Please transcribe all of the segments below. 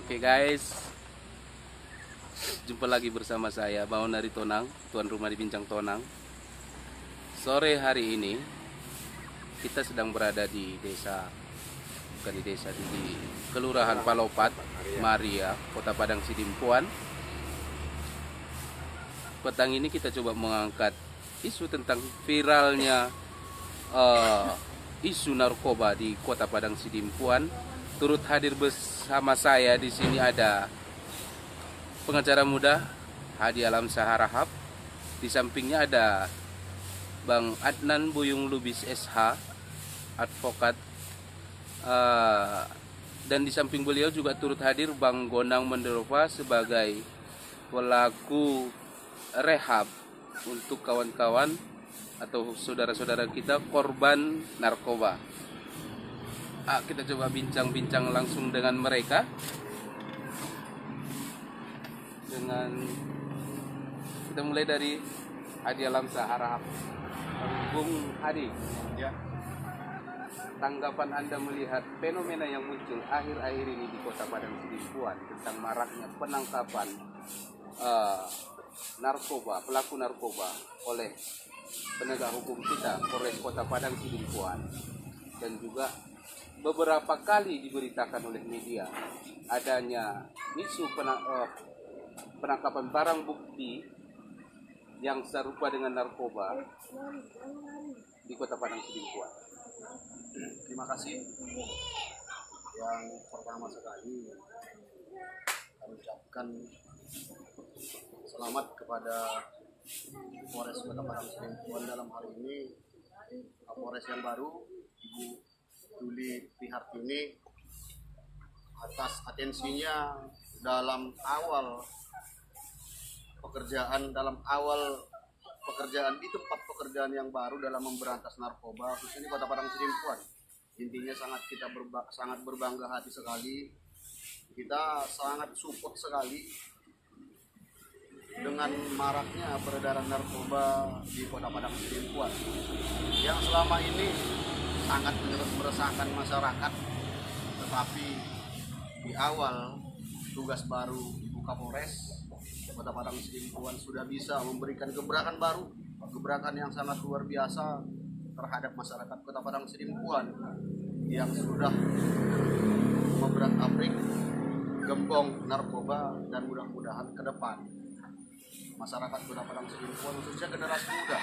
Oke guys, jumpa lagi bersama saya Baon dari Tonang, tuan rumah di Bincang Tonang. Sore hari ini kita sedang berada di desa, bukan di desa, di Kelurahan Palopat, Maria, Kota Padang Sidimpuan. Petang ini kita coba mengangkat isu tentang viralnya isu narkoba di Kota Padang Sidimpuan. Turut hadir bersama saya di sini ada pengacara muda Hadi Alam Saharahap. Di sampingnya ada Bang Adnan Buyung Lubis SH, advokat. Dan di samping beliau juga turut hadir Bang Gondang Menderova sebagai pelaku rehab untuk kawan-kawan atau saudara-saudara kita korban narkoba. Kita coba bincang-bincang langsung dengan mereka. Kita mulai dari Hadi Alam Saharahap. Bung Hadi, Ya, tanggapan Anda melihat fenomena yang muncul akhir-akhir ini di Kota Padang Sidimpuan tentang maraknya penangkapan narkoba, pelaku narkoba oleh penegak hukum kita, Polres Kota Padang Sidimpuan, dan juga beberapa kali diberitakan oleh media adanya isu penangkapan barang bukti yang serupa dengan narkoba di Kota Padang Sidimpuan. terima kasih. Yang pertama sekali, kami ucapkan selamat kepada Polres Kota Padang Sidimpuan dalam hari ini, Kapolres yang baru, Ibu Juli Pihartini, atas atensinya dalam awal pekerjaan di tempat pekerjaan yang baru dalam memberantas narkoba, khususnya di Kota Padang Sidimpuan. Intinya sangat berbangga hati sekali. Kita sangat support sekali dengan maraknya peredaran narkoba di Kota Padang Sidimpuan yang selama ini sangat meresahkan masyarakat. Tetapi di awal tugas baru Ibu Kapolres Kota Padang Sidimpuan sudah bisa memberikan gebrakan baru, gebrakan yang sangat luar biasa terhadap masyarakat Kota Padang Sidimpuan yang sudah mengobrak-abrik gembong narkoba. Dan mudah-mudahan ke depan masyarakat Kota Padang Sidimpuan, khususnya generasi muda,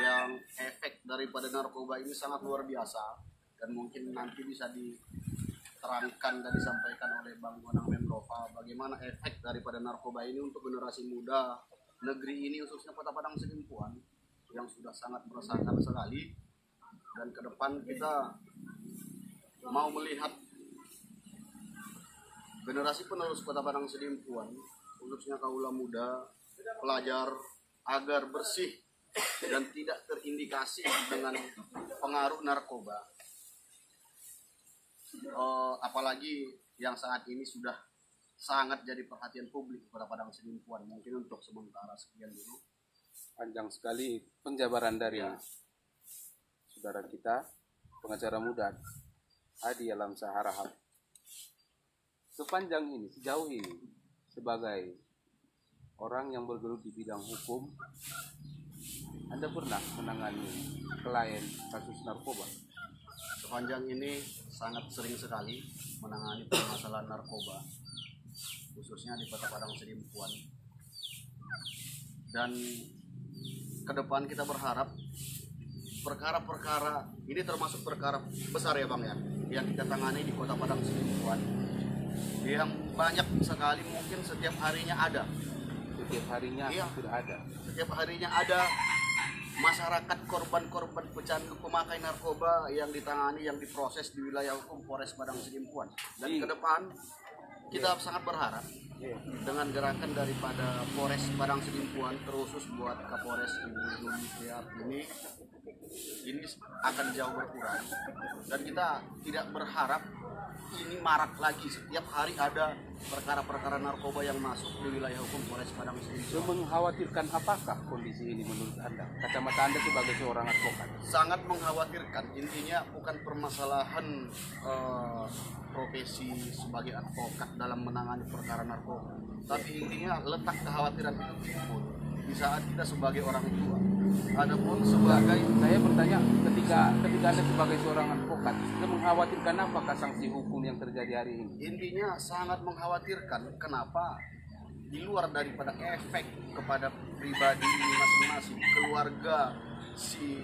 yang efek daripada narkoba ini sangat luar biasa, dan mungkin nanti bisa diterangkan dan disampaikan oleh Bang Gondang Menderova bagaimana efek daripada narkoba ini untuk generasi muda negeri ini, khususnya Kota Padang Sidimpuan yang sudah sangat meresahkan sekali. Dan ke depan kita mau melihat generasi penerus Kota Padang Sidimpuan, khususnya kaula muda, pelajar, agar bersih dan tidak terindikasi dengan pengaruh narkoba. Apalagi yang saat ini sudah sangat jadi perhatian publik Kota Padang Sidimpuan. Mungkin untuk sementara sekian dulu. Panjang sekali penjabaran dari saudara kita, pengacara muda Hadi Alam Saharahap. Sepanjang ini, sejauh ini, sebagai orang yang bergelut di bidang hukum, Anda pernah menangani klien kasus narkoba? Sepanjang ini sangat sering sekali menangani permasalahan narkoba, khususnya di Kota Padang Sidimpuan. Dan ke depan kita berharap perkara-perkara ini, termasuk perkara besar ya Bang ya, yang kita tangani di Kota Padang Sidimpuan, yang banyak sekali, mungkin setiap harinya ada. Setiap harinya Iya. sudah ada. Setiap harinya ada masyarakat korban-korban pecandu pemakai narkoba yang ditangani, yang diproses di wilayah hukum Polres Padang Sidimpuan. Dan ke depan kita sangat berharap dengan gerakan daripada Polres Padang Sidimpuan, terkhusus buat Kapolres Ibu Juli Pihartini, ini akan jauh berkurang. Dan kita tidak berharap ini marak lagi. Setiap hari ada perkara-perkara narkoba yang masuk di wilayah hukum Polres Padang Sidimpuan. Mengkhawatirkan apakah kondisi ini menurut Anda? Kacamata Anda sebagai seorang advokat. Sangat mengkhawatirkan. Intinya bukan permasalahan profesi sebagai advokat dalam menangani perkara narkoba, tapi intinya letak kekhawatiran itu timbul di saat kita sebagai orang tua. Adapun sebagai, saya bertanya, ketika Anda sebagai seorang advokat, Anda mengkhawatirkan apakah sanksi hukum yang terjadi hari ini? intinya sangat mengkhawatirkan. Kenapa? Di luar daripada efek kepada pribadi ini masing-masing, keluarga si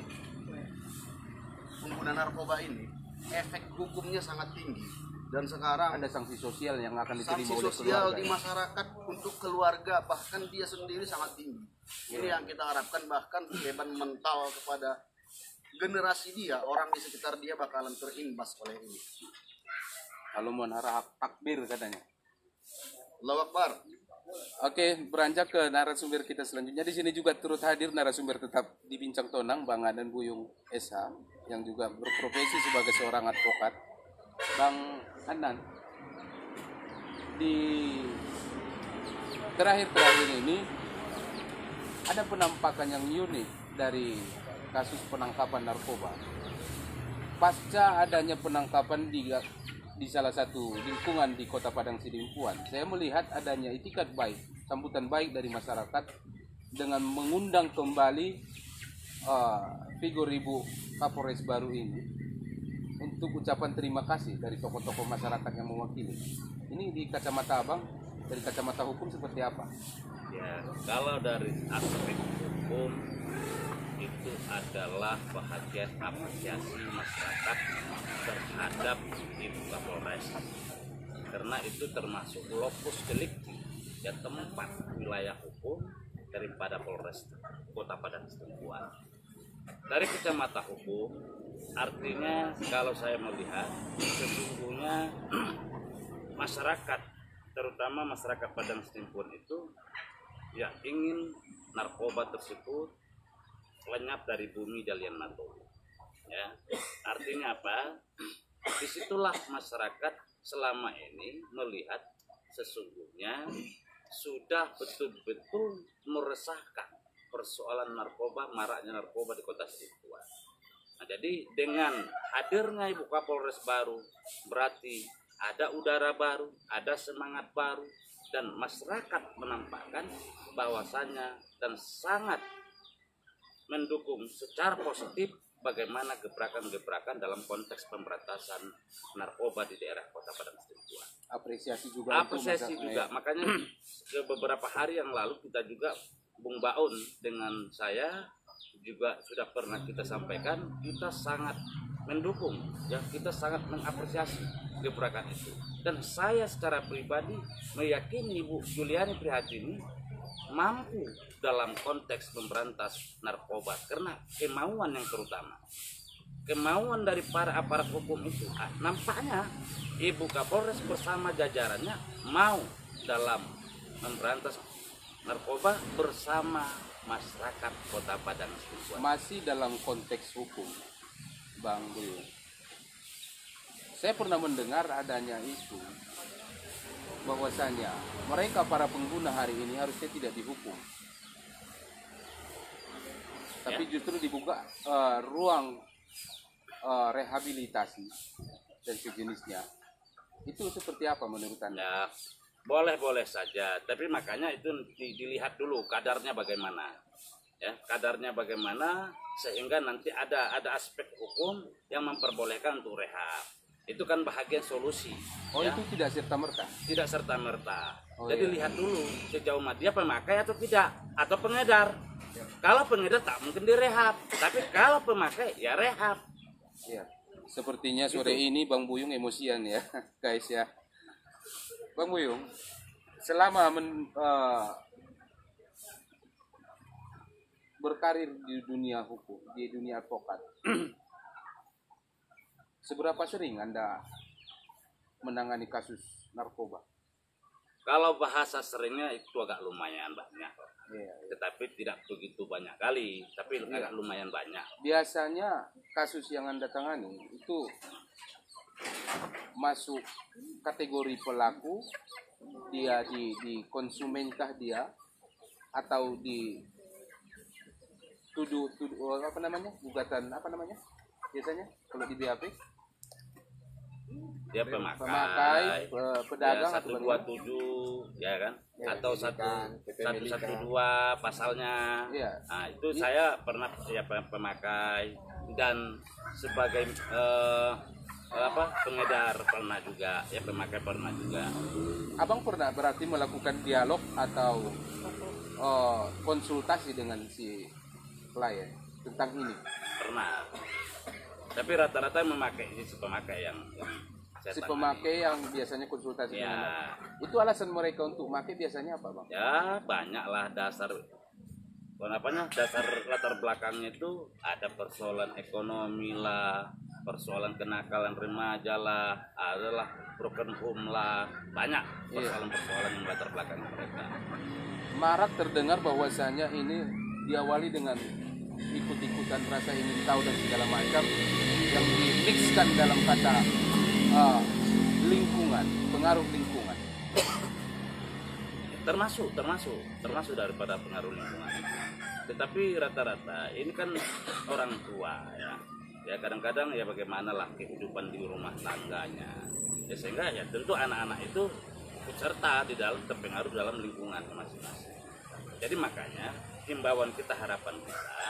pengguna narkoba ini, efek hukumnya sangat tinggi. Dan sekarang Ada sanksi sosial yang akan diterima sanksi oleh sosial keluarga. di masyarakat untuk keluarga, bahkan dia sendiri sangat tinggi. Ini yang kita harapkan, bahkan beban mental kepada generasi dia, orang di sekitar dia bakalan terimbas oleh ini. Kalau menara takbir katanya. Allahu Akbar. Oke, beranjak ke narasumber kita selanjutnya. Di sini juga turut hadir narasumber tetap di Bincang Tonang, Bang Adan Buyung SH, yang juga berprofesi sebagai seorang advokat. Bang Anan, di terakhir-terakhir ini ada penampakan yang unik dari kasus penangkapan narkoba. Pasca adanya penangkapan di salah satu lingkungan di Kota Padang Sidimpuan, saya melihat adanya itikat baik, sambutan baik dari masyarakat dengan mengundang kembali figur Ibu Kapolres baru ini untuk ucapan terima kasih dari tokoh-tokoh masyarakat yang mewakili. Ini di kacamata Abang, dari kacamata hukum seperti apa? Ya, kalau dari aspek hukum itu adalah bahagian apresiasi masyarakat terhadap Ibu Kapolres, karena itu termasuk lokus delikti, ya, tempat wilayah hukum daripada Polres Kota Padang Sidimpuan. Dari kacamata hukum, artinya kalau saya melihat sesungguhnya masyarakat, terutama masyarakat Padang Sidimpuan itu yang ingin narkoba tersebut lenyap dari bumi Dalian Matowo. Ya, artinya apa? Disitulah masyarakat selama ini melihat sesungguhnya sudah betul-betul meresahkan persoalan narkoba, maraknya narkoba di Kota Sidimpuan. Nah, jadi dengan hadirnya Ibu Kapolres baru, berarti ada udara baru, ada semangat baru, dan masyarakat menampakkan bahwasannya dan sangat mendukung secara positif bagaimana gebrakan-gebrakan dalam konteks pemberantasan narkoba di daerah Kota Padang Sidimpuan. Apresiasi juga. Apresiasi juga. Makanya beberapa hari yang lalu kita juga, Bung Baun dengan saya juga sudah pernah kita sampaikan, kita sangat mendukung, ya, kita sangat mengapresiasi gebrakan itu. Dan saya secara pribadi meyakini Ibu Juliani Prihatini mampu dalam konteks memberantas narkoba, karena kemauan yang terutama, kemauan dari para aparat hukum itu, nampaknya Ibu Kapolres bersama jajarannya mau dalam memberantas narkoba bersama masyarakat Kota Padang Sidimpuan. Masih dalam konteks hukum, Bang Buyung, saya pernah mendengar adanya isu bahwasanya mereka para pengguna hari ini harusnya tidak dihukum, tapi justru dibuka ruang rehabilitasi dan sejenisnya. Itu seperti apa menurut Anda? Ya, boleh-boleh saja, tapi makanya itu dilihat dulu kadarnya bagaimana, ya, kadarnya bagaimana, sehingga nanti ada aspek hukum yang memperbolehkan untuk rehab. Itu kan bahagian solusi. Oh, ya. itu tidak serta-merta? Tidak serta-merta. Oh, jadi iya. lihat dulu sejauh mana dia pemakai atau tidak, atau pengedar. Kalau pengedar tak mungkin direhab, tapi kalau pemakai ya rehab. Iya. Sepertinya sore ini Bang Buyung emosian ya, guys ya. Bang Buyung, selama berkarir di dunia hukum, di dunia advokat, seberapa sering Anda menangani kasus narkoba? Kalau bahasa seringnya itu agak lumayan banyak, Iya. tetapi tidak begitu banyak kali, tapi agak lumayan banyak. Biasanya kasus yang Anda tangani itu masuk kategori pelaku, dia di konsumenkah dia, atau di tuduh apa namanya, gugatan apa namanya biasanya kalau di BAP, dia pemakai, pedagang ya, atau 127 ya kan, Ya, atau milikan, PP 112 pasalnya. Iya. Nah, itu saya pernah ya pemakai, dan sebagai pengedar pernah juga, ya pemakai pernah juga. Abang pernah berarti melakukan dialog atau konsultasi dengan si klien tentang ini? Pernah, tapi rata-rata memakai si pemakai yang saya Si tangani. pemakai yang biasanya konsultasi Ya. dengan itu, alasan mereka untuk pakai biasanya apa, Bang? Ya banyaklah dasar latar belakangnya itu ada persoalan ekonomi lah, persoalan kenakalan remaja lah, adalah broken home lah, banyak persoalan yang latar belakang mereka. Marak terdengar bahwasanya ini diawali dengan ikut-ikutan rasa ingin tahu dan segala macam yang dimixkan dalam kata lingkungan, pengaruh lingkungan. termasuk daripada pengaruh lingkungan. Tetapi rata-rata ini kan orang tua ya kadang-kadang ya bagaimanalah kehidupan di rumah tangganya, ya sehingga ya tentu anak-anak itu ikut serta di dalam, terpengaruh dalam lingkungan masing-masing. Jadi makanya himbauan kita, harapan kita,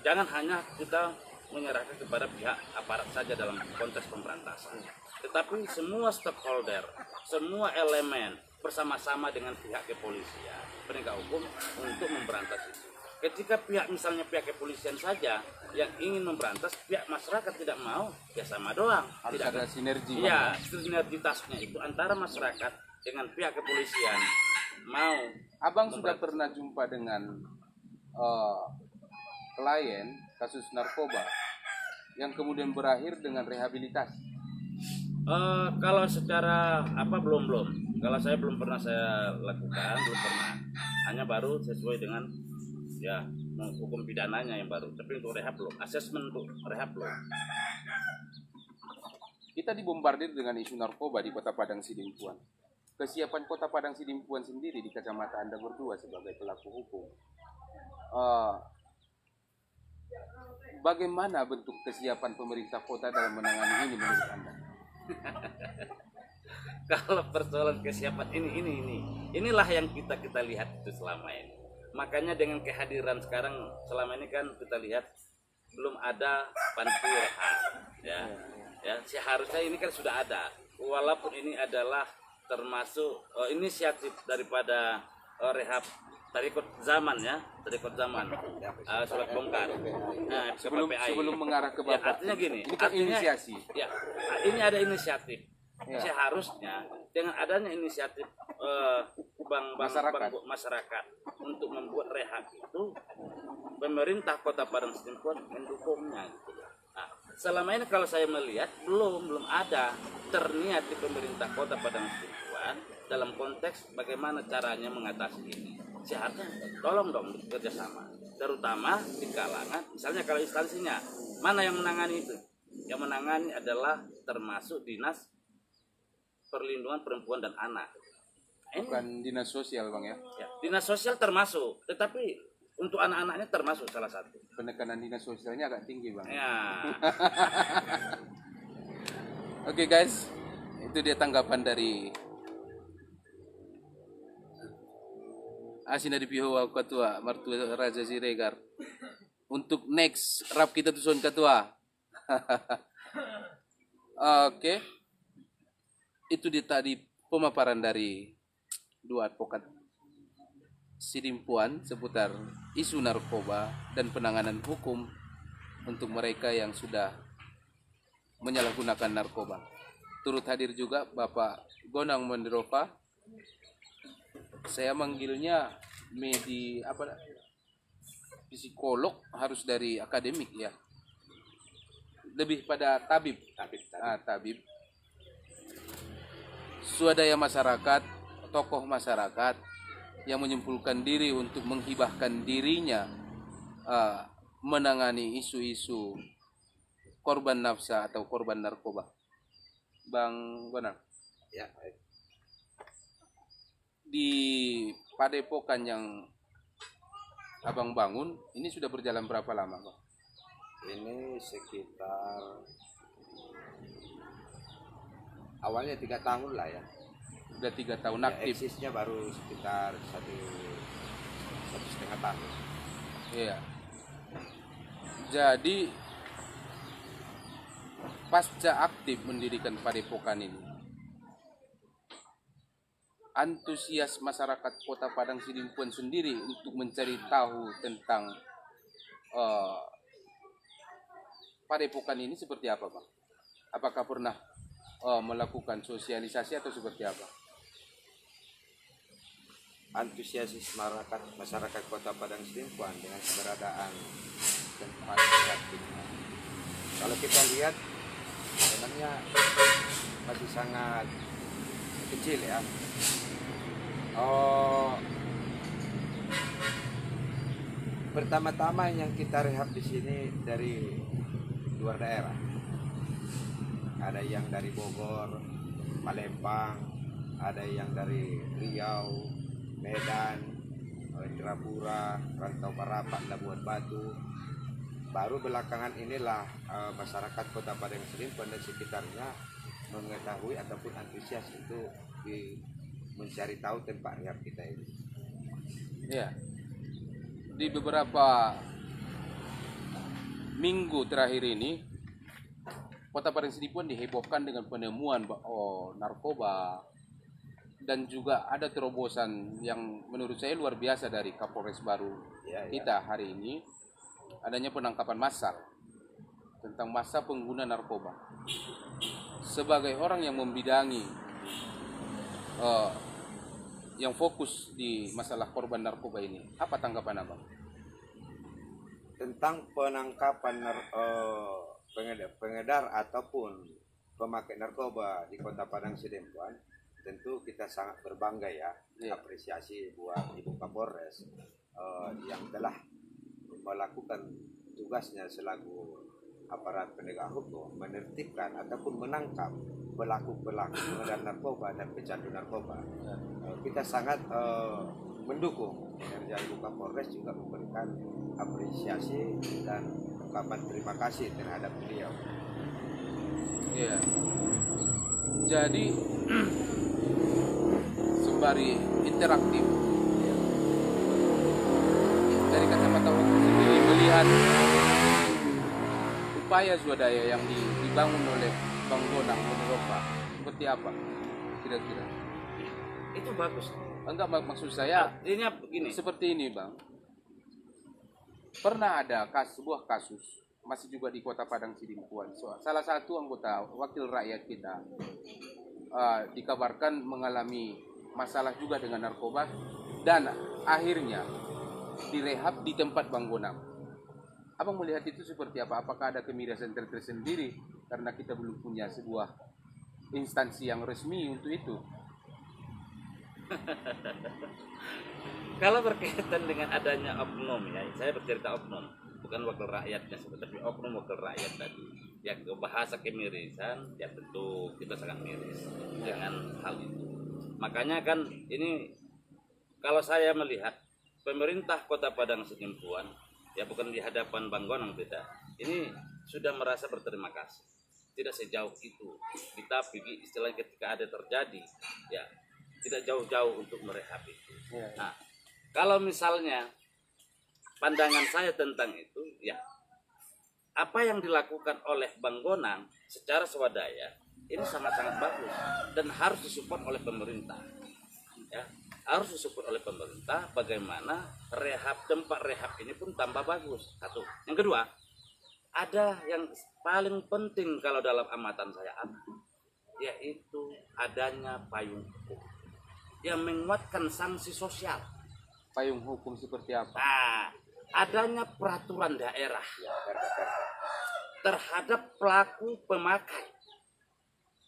jangan hanya kita menyerahkan kepada pihak aparat saja dalam konteks pemberantasan, tetapi semua stakeholder, semua elemen bersama-sama dengan pihak kepolisian, penegak hukum untuk memberantas itu. Ketika misalnya pihak kepolisian saja yang ingin memberantas, pihak masyarakat tidak mau, ya sama doang. Harus Tidak ada sinergi. ya, sinergitasnya itu antara masyarakat dengan pihak kepolisian mau. Abang sudah pernah jumpa dengan klien kasus narkoba yang kemudian berakhir dengan rehabilitasi? Kalau secara belum. Kalau saya belum pernah saya lakukan, belum pernah. Hanya baru sesuai dengan ya hukum pidananya yang baru. Tapi untuk rehab belum, asesmen untuk rehab belum. Kita dibombardir dengan isu narkoba di Kota Padang Sidimpuan. Kesiapan Kota Padang Sidimpuan sendiri di kacamata Anda berdua sebagai pelaku hukum, bagaimana bentuk kesiapan pemerintah kota dalam menangani ini menurut Anda? Kalau persoalan kesiapan inilah yang kita lihat itu selama ini. Makanya dengan kehadiran sekarang, selama ini kan kita lihat belum ada panti rehab, ya seharusnya ini kan sudah ada, walaupun ini adalah termasuk inisiatif daripada rehab tarikot zaman surat bongkar. Nah, sebelum mengarah ke Bapak, artinya gini, ini kan inisiasi. Ya, ini ada inisiatif. Seharusnya dengan adanya inisiatif masyarakat untuk membuat rehab itu, pemerintah Kota Padang Sidimpuan mendukungnya. Gitu. Nah, selama ini kalau saya melihat belum ada terniat di pemerintah Kota Padang Sidimpuan dalam konteks bagaimana caranya mengatasi ini. Seharusnya tolong dong kerjasama, terutama di kalangan, misalnya kalau instansinya mana yang menangani itu, yang menangani adalah termasuk Dinas Perlindungan Perempuan dan Anak. Bukan dinas sosial, Bang, ya? Dinas sosial termasuk, tetapi untuk anak-anaknya termasuk salah satu. Penekanan dinas sosialnya agak tinggi, Bang. Ya. Oke, guys, itu dia tanggapan dari Asina di Piho Ketua Martua Raja Siregar. Untuk next rap kita tuh son ketua. Oke. Itu dia tadi pemaparan dari dua advokat Sidimpuan seputar isu narkoba dan penanganan hukum untuk mereka yang sudah menyalahgunakan narkoba. Turut hadir juga Bapak Gonang Mendirova. Saya manggilnya psikolog, harus dari akademik ya. Lebih pada tabib. Tabib. Swadaya masyarakat, tokoh masyarakat yang menyimpulkan diri untuk menghibahkan dirinya menangani isu-isu korban nafsa atau korban narkoba. Bang Bonang. Ya, baik. Di padepokan yang Abang bangun ini sudah berjalan berapa lama, Bang? Ini sekitar awalnya 3 tahun lah ya. Udah 3 tahun Ya, aktif. eksisnya baru sekitar satu setengah tahun. Iya. Jadi pasca aktif mendirikan padepokan ini, antusias masyarakat Kota Padang Sidimpuan sendiri untuk mencari tahu tentang padepokan ini seperti apa, Bang? Apakah pernah melakukan sosialisasi atau seperti apa? Antusias masyarakat Kota Padang Sidimpuan dengan keberadaan tempat kreatif. Kalau kita lihat sebenarnya masih sangat kecil ya. Pertama-tama yang kita rehab di sini dari luar daerah. Ada yang dari Bogor, Palembang, ada yang dari Riau, Medan, Indrapura, Rantau Parapat, Labuan Batu. Baru belakangan inilah masyarakat Kota Padang Sidimpuan dan sekitarnya mengetahui ataupun antusias untuk mencari tahu tempat rehab kita ini. Ya, di beberapa minggu terakhir ini Kota Padang Sidimpuan dihebohkan dengan penemuan narkoba, dan juga ada terobosan yang menurut saya luar biasa dari Kapolres baru kita hari ini, adanya penangkapan massal tentang massa pengguna narkoba. Sebagai orang yang membidangi yang fokus di masalah korban narkoba ini, apa tanggapan Abang? Tentang penangkapan pengedar ataupun pemakai narkoba di Kota Padang Sidimpuan, tentu kita sangat berbangga ya, apresiasi buat Ibu Kapolres yang telah melakukan tugasnya selaku aparat penegak hukum, menertibkan ataupun menangkap pelaku-pelaku pengedar narkoba dan pecandu narkoba. Kita sangat mendukung kinerja Ibu Kapolres, juga memberikan apresiasi dan ungkapan terima kasih terhadap beliau. Iya. Jadi sembari interaktif dari kacamata hukum sendiri melihat upaya swadaya yang dibangun oleh Bang Bonang Ponorogo seperti apa kira-kira? Itu bagus. Enggak, maksud saya Artinya begini. seperti ini, Bang. Pernah ada sebuah kasus masih juga di Kota Padang Sidimpuan. Salah satu anggota wakil rakyat kita dikabarkan mengalami masalah juga dengan narkoba dan akhirnya direhab di tempat Bang Bonang. Abang melihat itu seperti apa? Apakah ada kemilasan tersendiri karena kita belum punya sebuah instansi yang resmi untuk itu? Kalau berkaitan dengan adanya oknum ya, saya bercerita oknum, bukan wakil rakyatnya, tapi oknum wakil rakyat tadi. Ya, bahasa kemirisan, ya tentu kita sangat miris dengan hal itu. Makanya kan ini kalau saya melihat pemerintah Kota Padang Sidimpuan, ya bukan di hadapan Bang Bonang tidak, ini sudah merasa berterima kasih. Tidak sejauh itu, tapi istilahnya ketika ada terjadi, ya tidak jauh-jauh untuk merehab itu. Nah, kalau misalnya pandangan saya tentang itu, ya apa yang dilakukan oleh Bang Bonang secara swadaya ini sangat-sangat bagus dan harus disupport oleh pemerintah. Ya, harus disupport oleh pemerintah. Bagaimana tempat rehab ini pun tambah bagus. Satu. Yang kedua, ada yang paling penting kalau dalam amatan saya, yaitu adanya payung hukum yang menguatkan sanksi sosial. Payung hukum seperti apa? Nah, adanya peraturan daerah terhadap pelaku pemakai,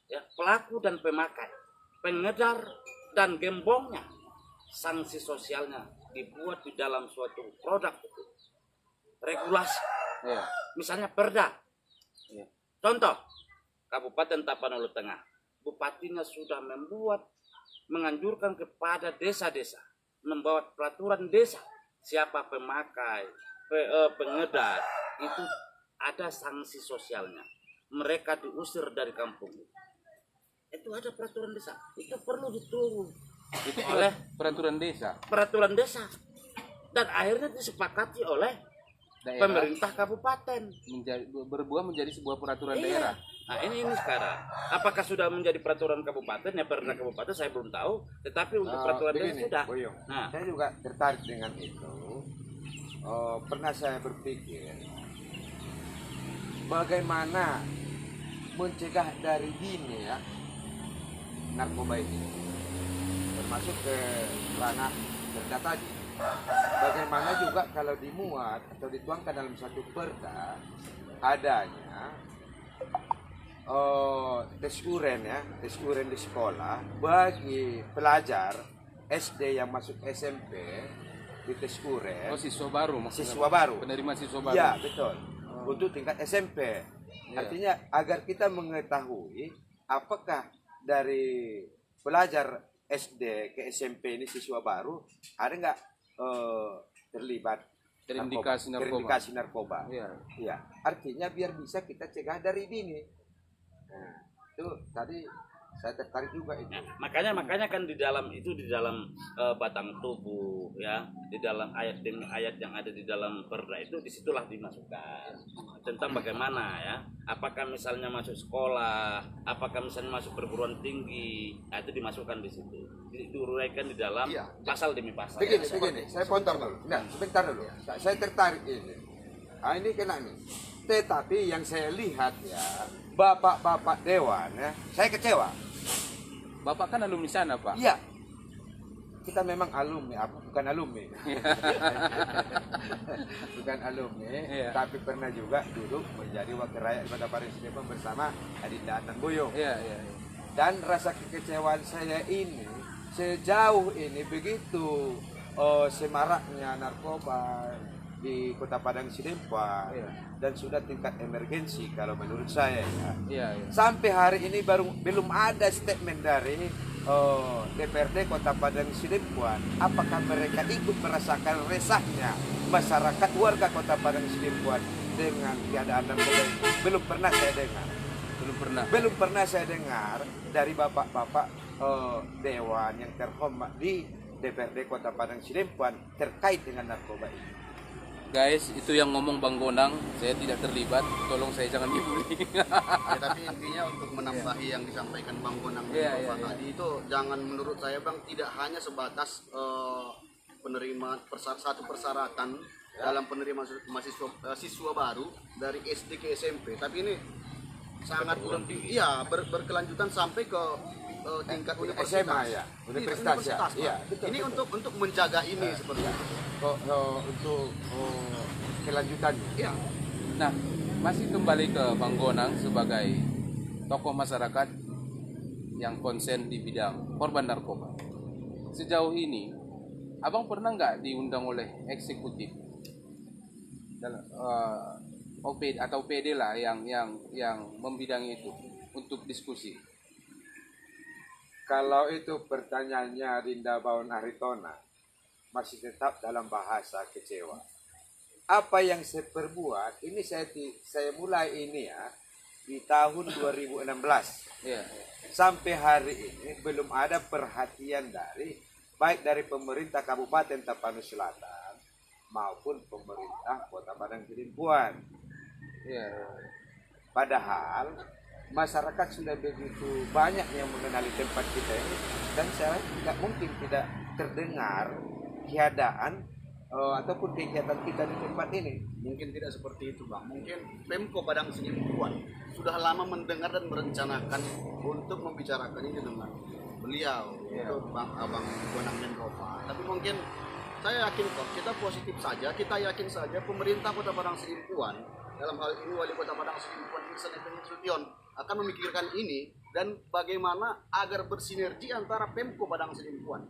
ya, pelaku dan pemakai, pengedar dan gembongnya, sanksi sosialnya dibuat di dalam suatu produk itu, regulasi, misalnya perda. Contoh, Kabupaten Tapanuli Tengah bupatinya sudah menganjurkan kepada desa-desa membawa peraturan desa, siapa pemakai, pengedar, itu ada sanksi sosialnya. Mereka diusir dari kampung. Itu ada peraturan desa. Itu perlu ditunggu. Itu oleh peraturan desa. Peraturan desa. Dan akhirnya disepakati oleh Daerah pemerintah kabupaten. berbuah menjadi sebuah peraturan Iya. daerah. Nah ini sekarang. Apakah sudah menjadi peraturan kabupaten? Ya peraturan kabupaten saya belum tahu. Tetapi untuk peraturan desa begini, sudah. Boyong, Nah. saya juga tertarik dengan itu. Pernah saya berpikir bagaimana mencegah dari dini ya narkoba ini, termasuk ke ranah perda tadi. Bagaimana juga kalau dimuat atau dituangkan dalam satu perda adanya tes urin ya, tes urin di sekolah bagi pelajar SD yang masuk SMP di tes urin. Oh, siswa baru maksudnya. Siswa baru. Penerima siswa baru. Ya, betul. Untuk tingkat SMP. Ya. Artinya agar kita mengetahui apakah dari pelajar SD ke SMP ini siswa baru ada nggak terlibat terindikasi narkoba. Iya. Ya, artinya biar bisa kita cegah dari dini. Nah, itu tadi saya tertarik juga itu. Nah, makanya kan di dalam batang tubuh ya, di dalam ayat demi ayat yang ada di dalam perda itu disitulah dimasukkan tentang bagaimana ya, apakah misalnya masuk sekolah, apakah misalnya masuk perguruan tinggi, nah itu dimasukkan di situ, diuraikan di dalam pasal demi pasal. Begini, saya potong dulu. Nah, sebentar dulu. Saya tertarik ini. Ah, ini kena nih. Tetapi yang saya lihat ya, bapak-bapak dewan ya, saya kecewa. Bapak kan alumni sana, Pak. Iya. Kita memang alumni, bukan alumni. Bukan alumni, Iya. tapi pernah juga duduk menjadi wakil rakyat Kota Parangsidempuan bersama Adinda dan Boyong. Iya. Dan rasa kekecewaan saya ini sejauh ini begitu semaraknya narkoba di Kota Padang Sidempuan dan sudah tingkat emergensi kalau menurut saya ya. Iya. Sampai hari ini belum ada statement dari DPRD Kota Padang Sidempuan. Apakah mereka ikut merasakan resahnya masyarakat warga Kota Padang Sidempuan dengan keadaan narkoba ini? Belum pernah saya dengar. Belum pernah saya dengar dari bapak-bapak dewan yang terhormat di DPRD Kota Padang Sidempuan terkait dengan narkoba ini. Guys, itu yang ngomong Bang Gondang, saya tidak terlibat, tolong saya jangan dibully. Ya, tapi intinya untuk menambahi yang disampaikan Bang Bonang tadi itu jangan, menurut saya Bang, tidak hanya sebatas penerimaan satu persyaratan dalam penerimaan siswa baru dari SD ke SMP, tapi ini sangat berkelanjutan sampai ke tingkat universitas. SMA ya, universitas ya. Ini untuk menjaga ini seperti itu. Untuk kelanjutannya. Iya. Nah, masih kembali ke Bang Gondang sebagai tokoh masyarakat yang konsen di bidang korban narkoba. Sejauh ini, Abang pernah nggak diundang oleh eksekutif OPD atau PD lah yang membidangi itu untuk diskusi? Kalau itu pertanyaannya Rinda Baun Aritona, masih tetap dalam bahasa kecewa. Apa yang saya perbuat ini saya mulai ini ya di tahun 2016. Iya. Sampai hari ini belum ada perhatian baik dari pemerintah Kabupaten Tapanuli Selatan maupun pemerintah Kota Padang Sidempuan. Iya. Padahal masyarakat sudah begitu banyak yang mengenali tempat kita ini, dan saya tidak mungkin tidak terdengar keadaan ataupun kegiatan kita di tempat ini. Mungkin tidak seperti itu Bang, mungkin Pemko Padang Sidempuan sudah lama mendengar dan merencanakan untuk membicarakan ini dengan beliau, untuk Abang Bonang Menrova. Tapi mungkin saya yakin kok, kita positif saja, kita yakin saja pemerintah Kota Padang Sidempuan, dalam hal ini Wali Kota Padang Sidempuan Iksan Effendi Sution, akan memikirkan ini dan bagaimana agar bersinergi antara Pemko Padang Sidempuan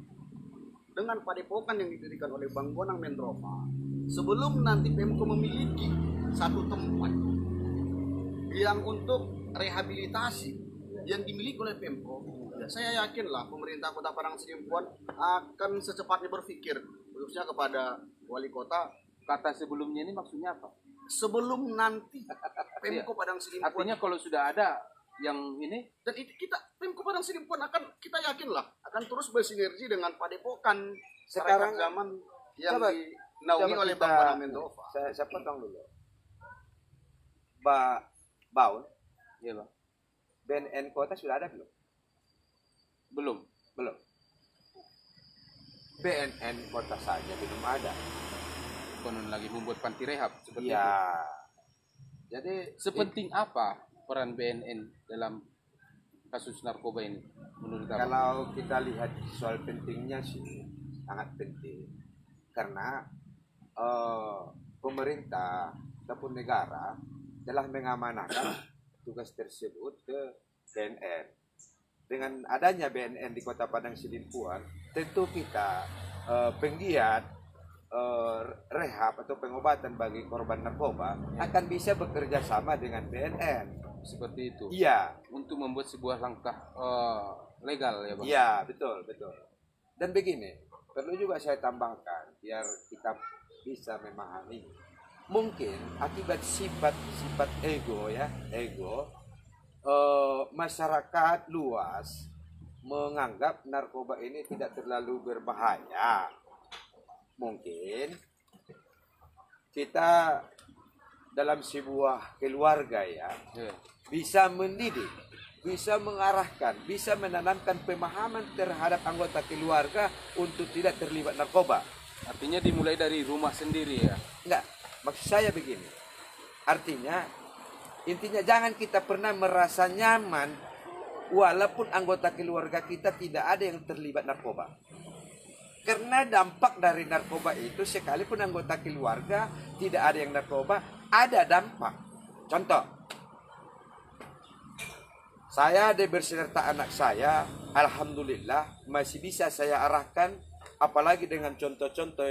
dengan padepokan yang didirikan oleh Bang Bonang Menrova, sebelum nanti Pemko memiliki satu tempat yang untuk rehabilitasi yang dimiliki oleh Pemko, ya saya yakinlah pemerintah Kota Padang Sidempuan akan secepatnya berpikir, khususnya kepada wali kota. Kata sebelumnya ini maksudnya apa? Sebelum nanti Pemko Padang Sidempuan, Artinya kalau sudah ada yang ini, dan itu kita Pemko Padang Sidempuan akan, kita yakinlah akan terus bersinergi dengan Padepokan Sekarang zaman yang coba- dinaungi coba oleh kita- Bang Padang Mendova. Saya potong dulu. Baun, ya Bang, BNN kota sudah ada belum? belum. Belum. BNN kota saja belum ada. Konon lagi membuat panti rehab seperti itu. Iya. Jadi Sepenting apa peran BNN dalam kasus narkoba ini menurut Abang? kalau kita lihat soal pentingnya sih sangat penting karena pemerintah ataupun negara telah mengamanahkan tugas tersebut ke BNN. Dengan adanya BNN di Kota Padang Sidempuan, tentu kita penggiat rehab atau pengobatan bagi korban narkoba akan bisa bekerja sama dengan BNN. Seperti itu. Iya, Untuk membuat sebuah langkah legal ya Bang. iya, betul, betul. Dan begini, perlu juga saya tambahkan biar kita bisa memahami. Mungkin akibat sifat ego masyarakat luas menganggap narkoba ini tidak terlalu berbahaya. Mungkin kita dalam sebuah keluarga ya Ya. bisa mendidik, bisa mengarahkan, bisa menanamkan pemahaman terhadap anggota keluarga untuk tidak terlibat narkoba. Artinya dimulai dari rumah sendiri ya. Enggak, maksud saya begini. Artinya, intinya jangan kita pernah merasa nyaman walaupun anggota keluarga kita tidak ada yang terlibat narkoba. Karena dampak dari narkoba itu sekalipun anggota keluarga tidak ada yang narkoba, ada dampak. Contoh, saya beserta anak saya, alhamdulillah masih bisa saya arahkan, apalagi dengan contoh-contoh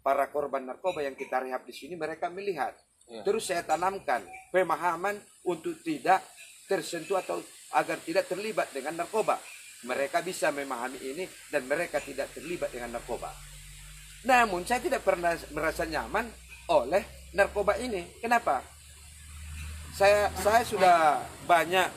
para korban narkoba yang kita rehab di sini, mereka melihat. Ya. Terus saya tanamkan pemahaman untuk tidak tersentuh atau agar tidak terlibat dengan narkoba. Mereka bisa memahami ini dan mereka tidak terlibat dengan narkoba. Namun saya tidak pernah merasa nyaman oleh narkoba ini. Kenapa? Saya sudah banyak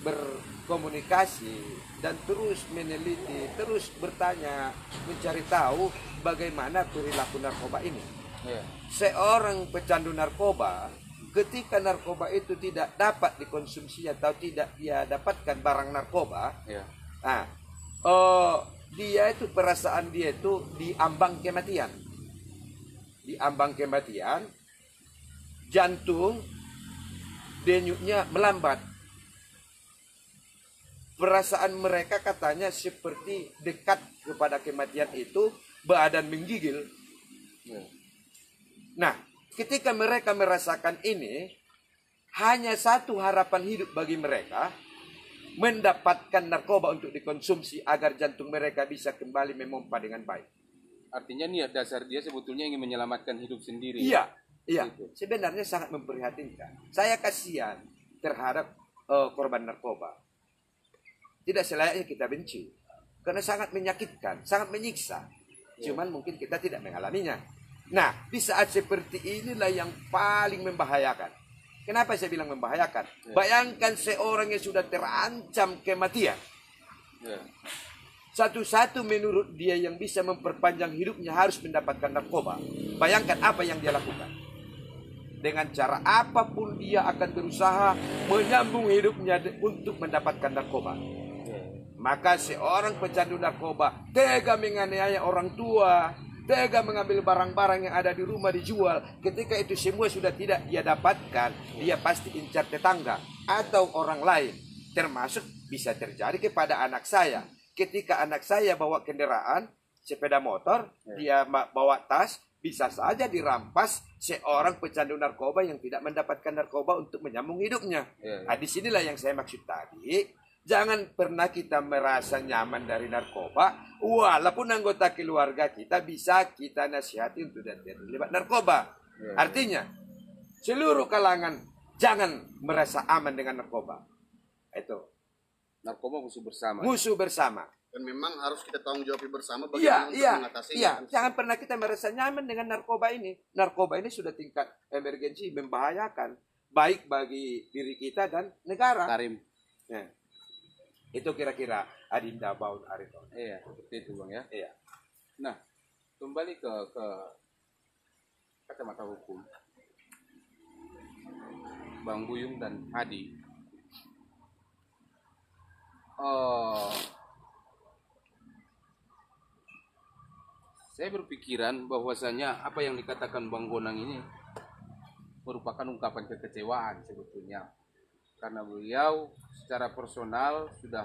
berkomunikasi dan terus meneliti, terus bertanya, mencari tahu bagaimana perilaku narkoba ini. Ya. Seorang pecandu narkoba, ketika narkoba itu tidak dapat dikonsumsi atau tidak dia dapatkan barang narkoba, Ya. nah, dia itu perasaan dia itu diambang kematian, jantung denyutnya melambat. Perasaan mereka katanya seperti dekat kepada kematian itu, badan menggigil. Ya. Nah, ketika mereka merasakan ini, hanya satu harapan hidup bagi mereka, mendapatkan narkoba untuk dikonsumsi agar jantung mereka bisa kembali memompa dengan baik. Artinya niat dasar dia sebetulnya ingin menyelamatkan hidup sendiri. Iya, iya. Gitu. Sebenarnya sangat memprihatinkan. Saya kasihan terhadap korban narkoba. Tidak selayaknya kita benci, karena sangat menyakitkan, sangat menyiksa. Cuman mungkin kita tidak mengalaminya. Nah, di saat seperti inilah yang paling membahayakan. Kenapa saya bilang membahayakan? Bayangkan seorang yang sudah terancam kematian. Ya. Satu-satu menurut dia yang bisa memperpanjang hidupnya harus mendapatkan narkoba. Bayangkan apa yang dia lakukan. Dengan cara apapun dia akan berusaha menyambung hidupnya untuk mendapatkan narkoba. Maka seorang pecandu narkoba tega menganiaya orang tua, tega mengambil barang-barang yang ada di rumah dijual. Ketika itu semua sudah tidak dia dapatkan, dia pasti incar tetangga atau orang lain. Termasuk bisa terjadi kepada anak saya. Ketika anak saya bawa kendaraan, sepeda motor, dia bawa tas, bisa saja dirampas seorang pecandu narkoba yang tidak mendapatkan narkoba untuk menyambung hidupnya. Nah, disinilah yang saya maksud tadi. Jangan pernah kita merasa nyaman dari narkoba, walaupun anggota keluarga kita bisa kita nasihati untuk tidak terlibat narkoba. Artinya, seluruh kalangan jangan merasa aman dengan narkoba. Itu Narkoba musuh bersama. musuh bersama. Dan memang harus kita tanggung jawab bersama Iya, bagaimana untuk iya, mengatasinya. iya. kan? Jangan pernah kita merasa nyaman dengan narkoba ini. Narkoba ini sudah tingkat emergensi, membahayakan, baik bagi diri kita dan negara. Karim. Nah, itu kira-kira Adinda Baun Ariton. Iya, seperti itu Bang ya. Iya. Nah, kembali ke kacamata hukum. Bang Buyung dan Hadi. Saya berpikiran bahwasanya apa yang dikatakan Bang Bonang ini merupakan ungkapan kekecewaan sebetulnya. Karena beliau secara personal sudah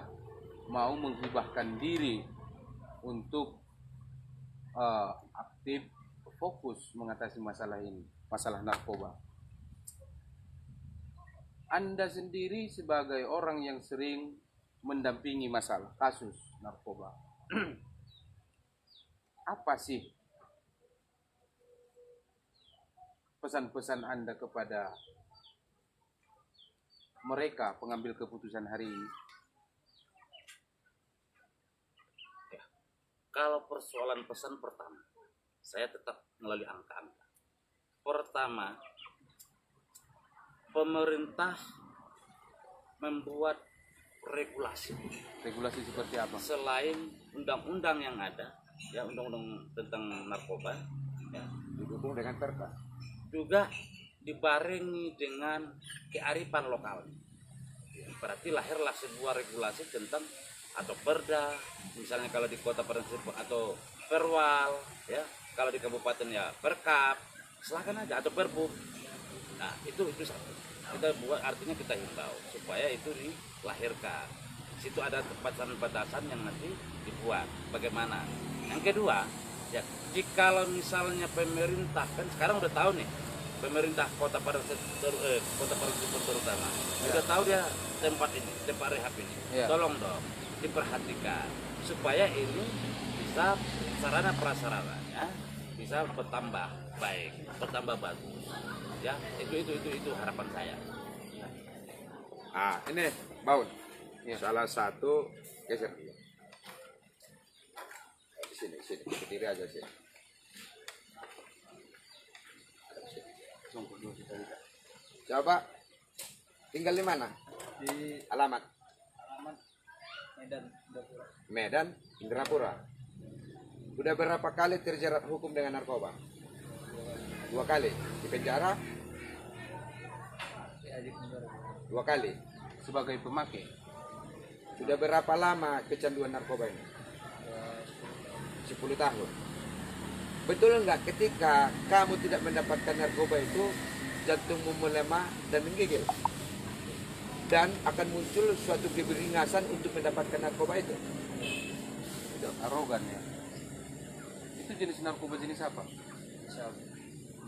mau menghibahkan diri untuk aktif fokus mengatasi masalah ini, masalah narkoba. Anda sendiri sebagai orang yang sering mendampingi masalah kasus narkoba, apa sih pesan-pesan Anda kepada mereka pengambil keputusan hari ini? Kalau persoalan pesan pertama, saya tetap melalui angka-angka. Pertama, pemerintah membuat regulasi. Regulasi seperti apa? Selain undang-undang yang ada, ya undang-undang tentang narkoba, ya, Didukung dengan perda. juga dibarengi dengan kearifan lokal. Ya, berarti lahirlah sebuah regulasi tentang atau perda, misalnya kalau di kota Parangtritis atau perwal, ya kalau di kabupaten ya perkap, silakan aja, atau perbub. Nah itu satu. Kita buat, artinya kita himbau supaya itu dilahirkan. Situ ada batasan-batasan yang nanti dibuat. Bagaimana? Yang kedua, ya jikalau misalnya pemerintah, kan sekarang udah tahu nih, pemerintah kota Parangtritis terutama udah tahu dia tempat rehab ini. Ya. Tolong dong diperhatikan supaya ini bisa sarana prasarananya bisa bertambah baik, bertambah bagus. Ya, itu harapan saya. Ah, ini Baun. Ya. Salah satu geser dulu. Di sini, berdiri aja sini. Coba tinggal di mana? Di Alamat Medan, Indrapura. Medan, Indrapura. Udah berapa kali terjerat hukum dengan narkoba? 2 kali. Di penjara Diajak negara. 2 kali. Sebagai pemakai, Sudah berapa lama kecanduan narkoba ini? 10 tahun. Betul nggak ketika kamu tidak mendapatkan narkoba itu jantungmu melemah dan menggigil? Dan akan muncul suatu keberingasan untuk mendapatkan narkoba itu. arogan ya. Itu jenis narkoba jenis apa? Sabu.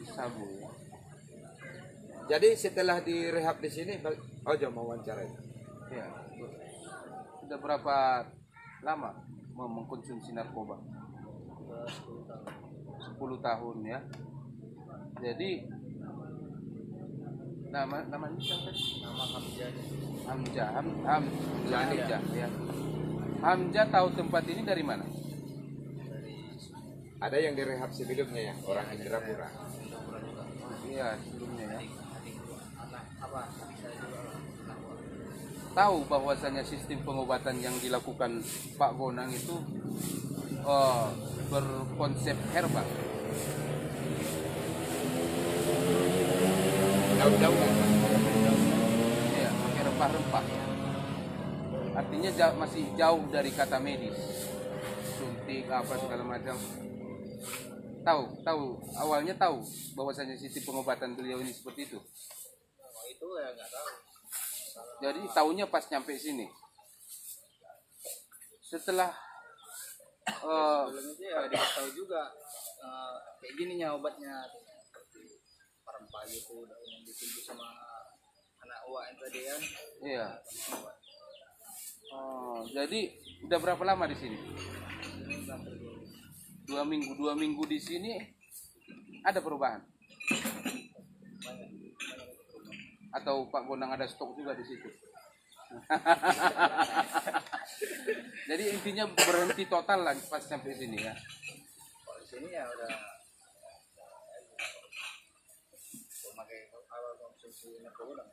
Sabu ya. Jadi setelah direhab di sini, jangan mau wawancara itu. Ya. Sudah berapa lama mengkonsumsi narkoba? 10 tahun. 10 tahun ya. Jadi namanya siapa? Nama Hamzah Hamzah. Hamzah ya. Hamzah tahu tempat ini dari mana? Dari Ada yang direhab sebelumnya ya, orang Indrapura. Indrapura juga. Iya, sebelumnya ya. Adik anak apa? Adik saya juga anak buah. Tahu bahwasanya sistem pengobatan yang dilakukan Pak Bonang itu berkonsep herbal. Daun-daunan. Ya, pakai rempah-rempah. Artinya masih jauh dari kata medis. Suntik apa segala macam. Tahu, awalnya tahu bahwasanya sistem pengobatan beliau ini seperti itu. Oh, itu ya nggak tahu. Jadi tahunya pas nyampe sini. Setelah Sebelum itu ya dikasih tahu juga kayak gini nya obatnya. Seperti parempa gitu, daun yang ditumbuk sama anak uak yang tadi kan. iya. Jadi udah berapa lama di sini? Ini sampai 2 minggu di sini ada perubahan? banyak. Atau Pak Bonang ada stok juga di situ? Jadi intinya berhenti total lah pas sampai sini ya. Kalau di sini ya udah memakai awal konsumsi narkoba udah.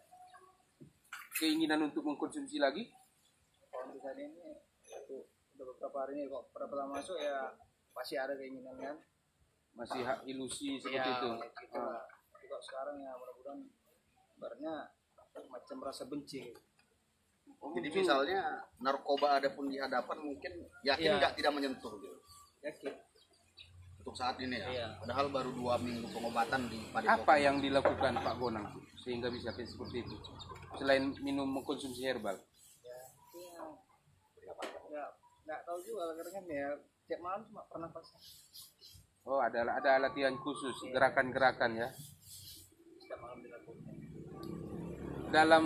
Keinginan untuk mengkonsumsi lagi? Kalau di sana ini udah beberapa hari ini kok pertama masuk ya pasti ada keinginan kan. Masih ilusi seperti Ya, itu. gitu lah. Tapi kok sekarang ya mudah-mudahan barunya macam rasa benci. Jadi misalnya narkoba ada pun di hadapan mungkin yakin Iya. nggak tidak menyentuh gitu. Yakin. Untuk saat ini ya. Iya. Padahal baru 2 minggu pengobatan di Padepokan. Apa yang dilakukan Pak Bonang sehingga bisa kayak seperti itu? Selain minum mengkonsumsi herbal. Ya nggak tahu juga karena kan ya tiap malam cuma pernah pas Oh, ada latihan khusus, gerakan-gerakan ya. setiap malam dilakukan. Dalam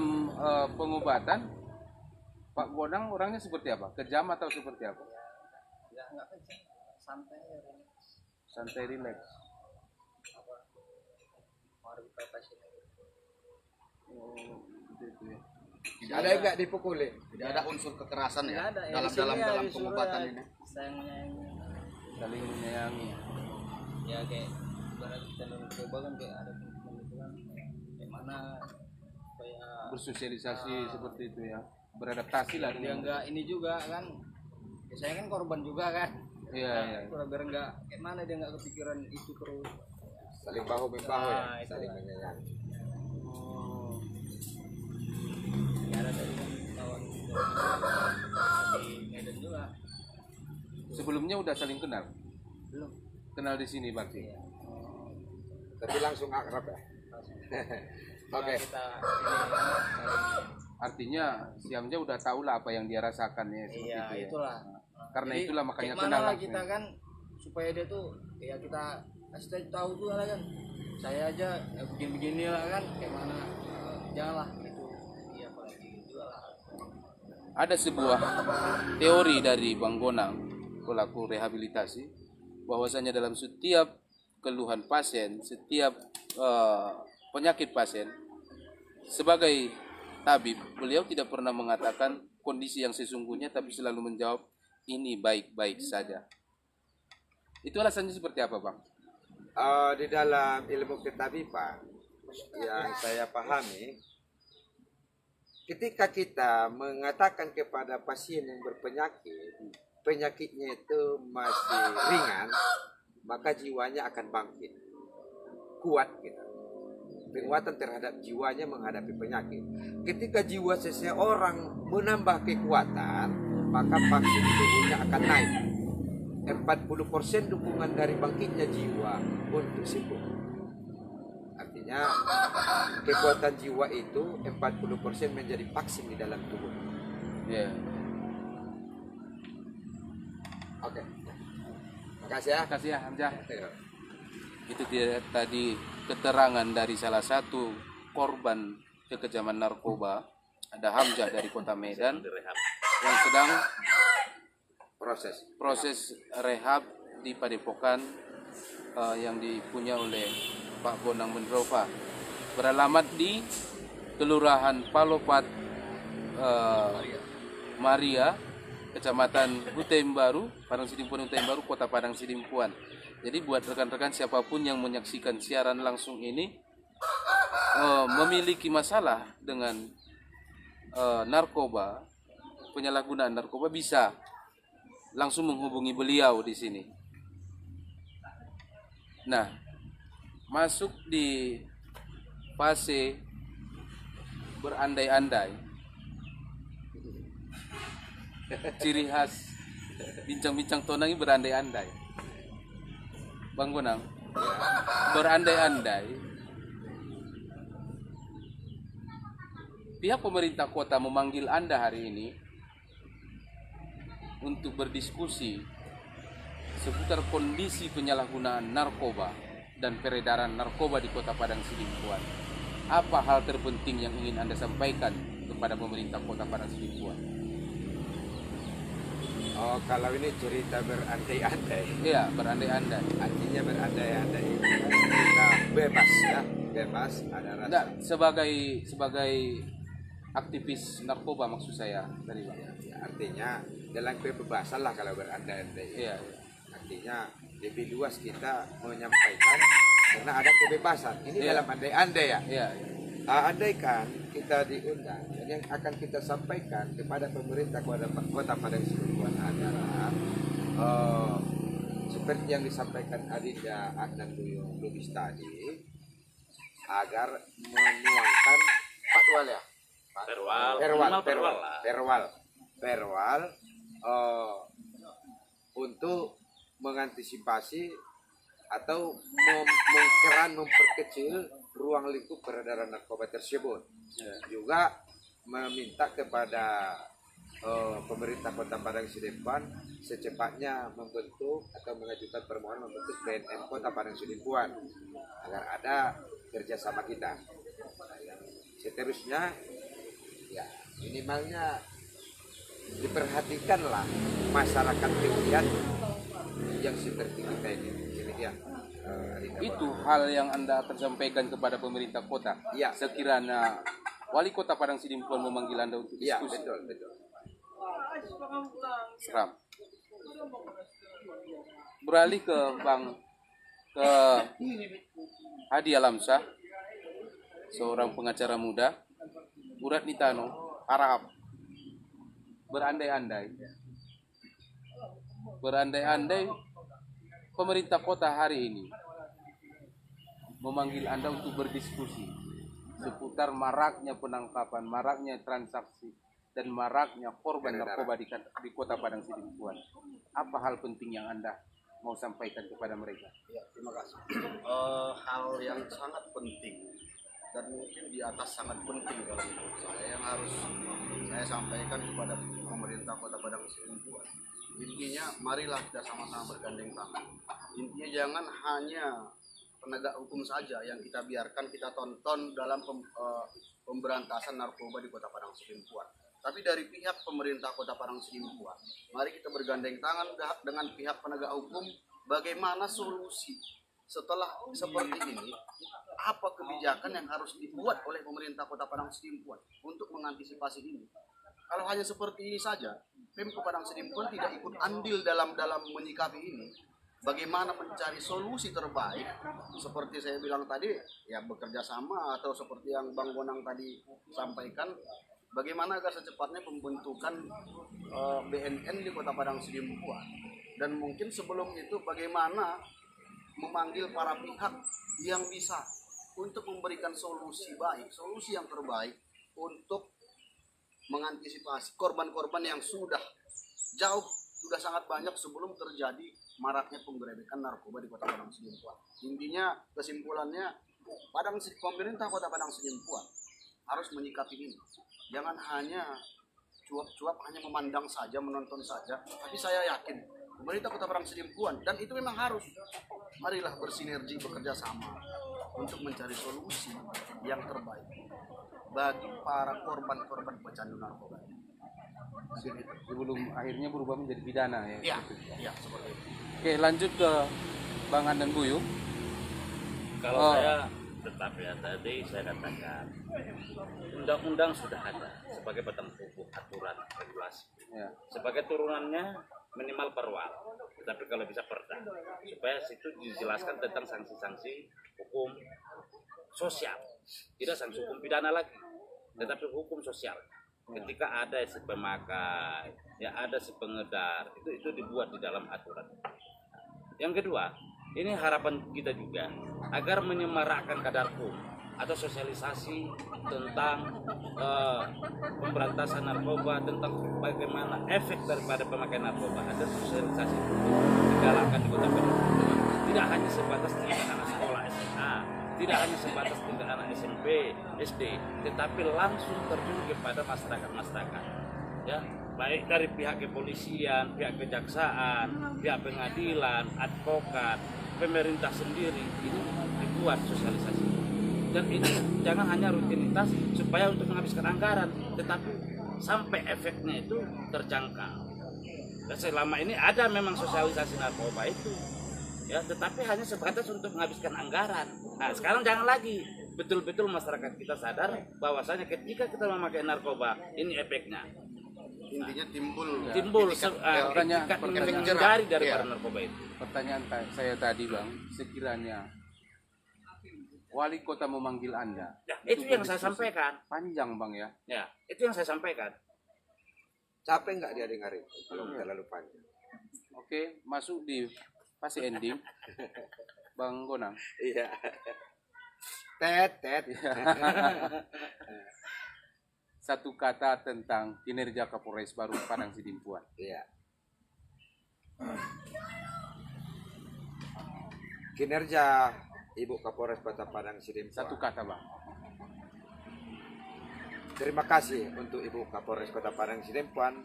pengobatan Pak Bonang orangnya seperti apa? Kejam atau seperti apa? Ya nggak kencang, santai ya. Santai, rileks. Apa mari kita pasien. Oh, gitu ya. Tidak Ada nggak dipukuli? Tidak ada unsur kekerasan Nggak ya ada ya, dalam di sini dalam ya, dalam disuruh pengobatan ya, ini. sayangnya Saling menyayangi. ya kayak ibarat kita mencoba kan kayak ada teman itu kan kayak mana supaya Bersosialisasi seperti itu ya. Beradaptasi lah dia dengan. enggak ini juga kan ya, saya kan korban juga kan. Iya, iya. Biar enggak kayak mana dia enggak kepikiran itu terus. Saling bahu membahu ya, Nah, itu saling lah. menyayangi. Oh, Ya ada dari kawan di Medan juga sebelumnya udah saling kenal. belum. Kenal di sini berarti. Iya. Tapi langsung akrab ya. Oke. Kita ini saling Artinya Siamja udah tahu lah apa yang dia rasakan ya seperti iya itu ya. itulah. Karena Jadi, itulah makanya kayak mana kenal lah langsung. kita kan supaya dia tuh ya kita kasih tahu juga lah kan saya aja ya, begini-begini lah kan kayak mana janganlah gitu iya apalagi juga lah. Ada sebuah teori dari Bang Bonang pelaku rehabilitasi bahwasanya dalam setiap keluhan pasien, setiap penyakit pasien sebagai tabib beliau tidak pernah mengatakan kondisi yang sesungguhnya tapi selalu menjawab ini baik-baik saja. Itu alasannya seperti apa, Bang? Di dalam ilmu ketabiban yang saya pahami, ketika kita mengatakan kepada pasien yang berpenyakit, penyakitnya itu masih ringan, maka jiwanya akan bangkit, kuat gitu. Penguatan terhadap jiwanya menghadapi penyakit. Ketika jiwa seseorang menambah kekuatan, maka vaksin tubuhnya akan naik. 40% dukungan dari bangkitnya jiwa untuk sembuh. Artinya kekuatan jiwa itu 40% menjadi vaksin di dalam tubuh. Ya. Oke. Makasih ya. Terima kasih ya Hamzah. Ayo. Itu dia tadi keterangan dari salah satu korban kekejaman narkoba, ada Hamzah dari Kota Medan direhab. yang sedang Proses. rehab di Padepokan yang dipunya oleh Pak Bonang Mendrova, beralamat di Kelurahan Palopat Maria, Kecamatan Hutem Baru, Padang Sidimpuan Hutem Baru, Kota Padang Sidimpuan. Jadi buat rekan-rekan siapapun yang menyaksikan siaran langsung ini memiliki masalah dengan narkoba, penyalahgunaan narkoba, bisa langsung menghubungi beliau di sini. Nah, masuk di fase berandai-andai. Ciri khas bincang-bincang tonang ini berandai-andai. Bang Bonang, berandai-andai. Pihak pemerintah kota memanggil Anda hari ini untuk berdiskusi seputar kondisi penyalahgunaan narkoba dan peredaran narkoba di Kota Padang Sidimpuan. Apa hal terpenting yang ingin Anda sampaikan kepada pemerintah Kota Padang Sidimpuan? Oh, kalau ini cerita berandai-andai, Iya, berandai-andai. artinya berandai-andai itu kita bebas ya, bebas ada rasa. Enggak, sebagai aktivis narkoba maksud saya tadi Bang. Ya, artinya dalam kebebasan lah kalau berandai-andai. Iya. Artinya lebih luas kita menyampaikan karena ada kebebasan. Ini Iya. dalam andai-andai ya. Iya. Andaikan kita diundang dan yang akan kita sampaikan kepada pemerintah Kota Padang Sidempuan adalah seperti yang disampaikan Adinda Adnan Duyung Lubis tadi, agar menuangkan Patwal ya. perwal untuk mengantisipasi atau memperkecil ruang lingkup peredaran narkoba tersebut. Juga meminta kepada pemerintah Kota Padang Sidempuan secepatnya membentuk atau mengajukan permohonan membentuk BNN Kota Padang Sidempuan agar ada kerjasama kita. Seterusnya ya minimalnya diperhatikanlah masyarakat pilihan yang seperti kita ini. Demikian. Itu hal yang Anda akan sampaikan kepada pemerintah kota. Ya. Sekiranya Wali Kota Padang Sidempuan memanggil Anda untuk Iya, diskusi. betul. Seram. Beralih ke Hadi Alamsyah, seorang pengacara muda. Urat Nitano harap berandai-andai pemerintah kota hari ini memanggil Anda untuk berdiskusi seputar maraknya penangkapan, maraknya transaksi, dan maraknya korban narkoba di Kota Padang Sidempuan. Apa hal penting yang Anda mau sampaikan kepada mereka? Ya, terima kasih. Hal yang sangat penting dan mungkin di atas sangat penting kalau menurut saya yang harus saya sampaikan kepada pemerintah Kota Padang Sidempuan. Intinya marilah kita sama-sama bergandeng tangan. Intinya jangan hanya penegak hukum saja yang kita biarkan, kita tonton dalam pemberantasan narkoba di Kota Padang Sidempuan. Tapi dari pihak pemerintah Kota Padang Sidempuan, mari kita bergandeng tangan dengan pihak penegak hukum. Bagaimana solusi setelah seperti ini? Apa kebijakan yang harus dibuat oleh pemerintah Kota Padang Sidempuan untuk mengantisipasi ini? Kalau hanya seperti ini saja, Pemkot Padang Sidempuan tidak ikut andil dalam menyikapi ini. Bagaimana mencari solusi terbaik? Seperti saya bilang tadi, ya bekerja sama atau seperti yang Bang Bonang tadi sampaikan, bagaimana agar secepatnya pembentukan BNN di Kota Padang Sidempuan. Dan mungkin sebelum itu bagaimana memanggil para pihak yang bisa untuk memberikan solusi baik, solusi yang terbaik untuk mengantisipasi korban-korban yang sudah sangat banyak sebelum terjadi maraknya penggerebekan narkoba di Kota Padang Sidempuan. Intinya kesimpulannya pemerintah Kota Padang Sidempuan harus menyikapi ini. Jangan hanya cuap-cuap, hanya memandang saja, menonton saja. Tapi saya yakin pemerintah Kota Padang Sidempuan, dan itu memang harus, marilah bersinergi, bekerja sama untuk mencari solusi yang terbaik bagi para korban-korban pecandu narkoba. Sebelum akhirnya berubah menjadi pidana ya. Iya, seperti itu. Oke, lanjut ke Bang Andan Buyung. Kalau saya tetap ya, tadi saya katakan undang-undang sudah ada sebagai batang tubuh aturan regulasi. Ya. Sebagai turunannya minimal perwal, tetapi kalau bisa perda, supaya situ dijelaskan tentang sanksi-sanksi hukum sosial, tidak sanksi hukum pidana lagi, tetapi hukum sosial. Ketika ada si pemakai, ya ada si pengedar, itu dibuat di dalam aturan. Yang kedua, ini harapan kita juga agar menyemarakkan kadar hukum atau sosialisasi tentang pemberantasan narkoba, tentang bagaimana efek daripada pemakaian narkoba. Ada sosialisasi digalakkan di Kota Padang. Tidak hanya sebatas tingkat anak sekolah SMA, tidak hanya sebatas tingkat anak SMP, SD, tetapi langsung terjun kepada masyarakat, ya, baik dari pihak kepolisian, pihak kejaksaan, pihak pengadilan, advokat, pemerintah sendiri. Ini dibuat sosialisasi. Dan ini jangan hanya rutinitas supaya untuk menghabiskan anggaran, tetapi sampai efeknya itu terjangkau. Dan selama ini ada memang sosialisasi narkoba itu, ya, tetapi hanya sebatas untuk menghabiskan anggaran. Nah, sekarang jangan lagi, betul-betul masyarakat kita sadar bahwasanya ketika kita memakai narkoba ini efeknya Intinya timbul pertanyaan- etikat pertanyaan- menghindari daripada Iya. narkoba itu. Pertanyaan saya tadi Bang, sekiranya wali kota memanggil Anda, Ya, itu yang saya berdiskusi. sampaikan. Panjang Bang ya. Ya, itu yang saya sampaikan. Capek nggak dia dengerin kalau terlalu panjang? Oke, masuk di fase ending. Bang Gonang. Iya. Tet. Satu kata tentang kinerja Kapolres baru Padang Sidimpuan. Iya. Kinerja Ibu Kapolres Kota Padang Sidimpuan. Satu kata Bang. Terima kasih untuk Ibu Kapolres Kota Padang Sidimpuan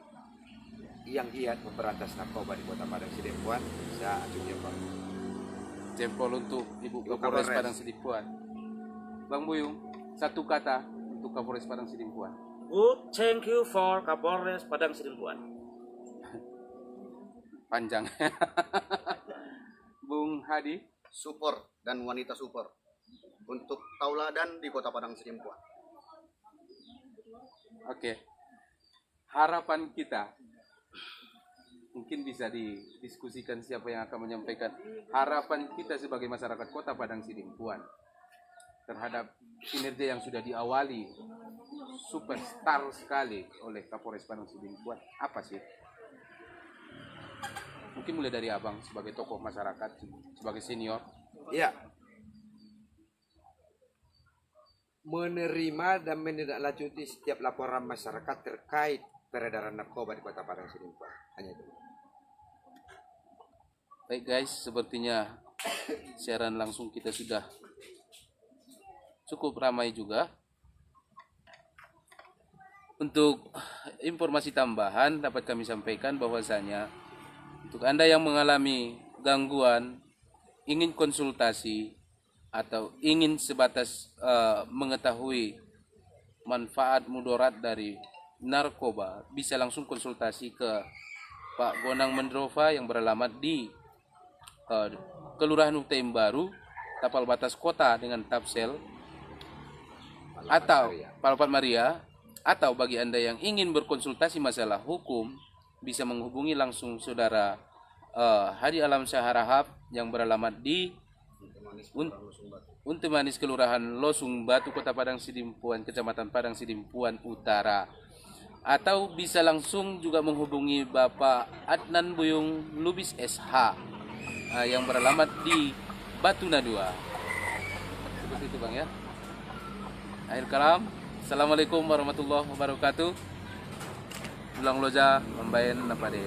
yang giat memberantas narkoba di Kota Padang Sidimpuan. Saya acung jempol. Jempol untuk Ibu Ibu Kapolres Kapolres. Padang Sidimpuan. Bang Buyung, satu kata untuk Kapolres Padang Sidimpuan. Good, thank you for Kapolres Padang Sidimpuan. Panjang. Bung Hadi. support dan wanita support untuk tauladan di Kota Padang Sidimpuan. Oke. Harapan kita mungkin bisa didiskusikan siapa yang akan menyampaikan harapan kita sebagai masyarakat Kota Padang Sidimpuan terhadap kinerja yang sudah diawali superstar sekali oleh Kapolres Padang Sidimpuan. Apa sih? Mungkin mulai dari Abang sebagai tokoh masyarakat, sebagai senior. Iya. Menerima dan menindaklanjuti setiap laporan masyarakat terkait peredaran narkoba di Kota Padang Sidimpuan. Hanya itu. Baik guys, sepertinya siaran langsung kita sudah cukup ramai juga. Untuk informasi tambahan dapat kami sampaikan bahwasanya untuk Anda yang mengalami gangguan, ingin konsultasi atau ingin sebatas mengetahui manfaat mudarat dari narkoba, bisa langsung konsultasi ke Pak Gonang Mendrova yang beralamat di Kelurahan UTM Baru, Tapal Batas Kota dengan Tapsel atau Palpat Maria, atau bagi Anda yang ingin berkonsultasi masalah hukum bisa menghubungi langsung saudara Hadi Alam Syaharahap yang beralamat di Untu Manis Kelurahan Losung Batu Kota Padang Sidimpuan, Kecamatan Padang Sidimpuan Utara, atau bisa langsung juga menghubungi Bapak Adnan Buyung Lubis SH yang beralamat di Batuna 2. Seperti itu Bang ya. Akhir kalam, Assalamualaikum warahmatullahi wabarakatuh. Ulang loja membayan napade.